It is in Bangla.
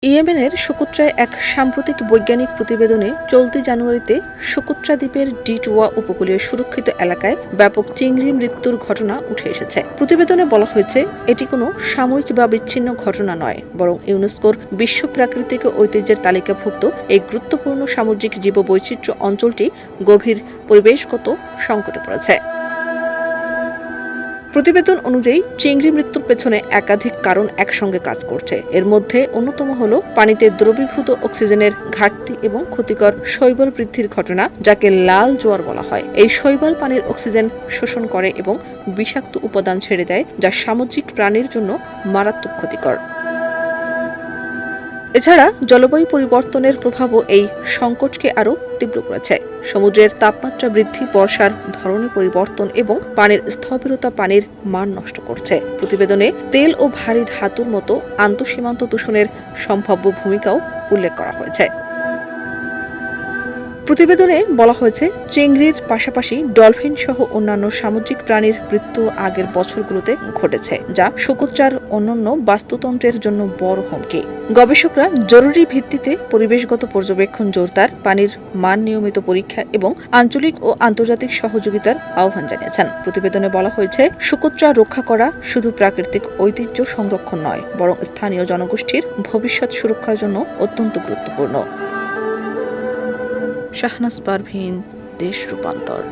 ইয়েমেনের সোকোত্রায় এক সাম্প্রতিক বৈজ্ঞানিক প্রতিবেদনে চলতি জানুয়ারিতে সোকোত্রা দ্বীপের ডিটওয়া উপকূলীয় সুরক্ষিত এলাকায় ব্যাপক চিংড়ি মৃত্যুর ঘটনা উঠে এসেছে। প্রতিবেদনে বলা হয়েছে, এটি কোনো সাময়িক বা বিচ্ছিন্ন ঘটনা নয়, বরং ইউনেস্কোর বিশ্ব প্রাকৃতিক ঐতিহ্যের তালিকাভুক্ত এই গুরুত্বপূর্ণ সামুদ্রিক জীববৈচিত্র্য অঞ্চলটি গভীর পরিবেশগত সংকটে পড়েছে। প্রতিবেদন অনুযায়ী চিংড়ি মৃত্যুর পেছনে একাধিক কারণ একসঙ্গে কাজ করছে। এর মধ্যে অন্যতম হল পানিতে দ্রবীভূত অক্সিজেনের ঘাটতি এবং ক্ষতিকর শৈবাল বৃদ্ধির ঘটনা, যাকে লাল জোয়ার বলা হয়। এই শৈবাল পানির অক্সিজেন শোষণ করে এবং বিষাক্ত উপাদান ছেড়ে দেয়, যা সামুদ্রিক প্রাণীর জন্য মারাত্মক ক্ষতিকর। এছাড়া জলবায়ু পরিবর্তনের প্রভাবও এই সংকটকে আরও তীব্র করেছে। সমুদ্রের তাপমাত্রা বৃদ্ধি, বর্ষার ধরনে পরিবর্তন এবং পানির স্থবিরতা পানির মান নষ্ট করছে। প্রতিবেদনে তেল ও ভারী ধাতুর মতো আন্তঃসীমান্ত দূষণের সম্ভাব্য ভূমিকাও উল্লেখ করা হয়েছে। প্রতিবেদনে বলা হয়েছে, চিংড়ির পাশাপাশি ডলফিন সহ অন্যান্য সামুদ্রিক প্রাণীর মৃত্যু আগের বছরগুলোতে ঘটেছে, যা সোকোত্রার অন্যান্য বাস্তুতন্ত্রের জন্য বড় হুমকি। গবেষকরা জরুরি ভিত্তিতে পরিবেশগত পর্যবেক্ষণ জোরদার, পানির মান নিয়মিত পরীক্ষা এবং আঞ্চলিক ও আন্তর্জাতিক সহযোগিতার আহ্বান জানিয়েছেন। প্রতিবেদনে বলা হয়েছে, সোকোত্রা রক্ষা করা শুধু প্রাকৃতিক ঐতিহ্য সংরক্ষণ নয়, বরং স্থানীয় জনগোষ্ঠীর ভবিষ্যৎ সুরক্ষার জন্য অত্যন্ত গুরুত্বপূর্ণ। শাহনাজ পারভীন, দেশ রূপান্তর।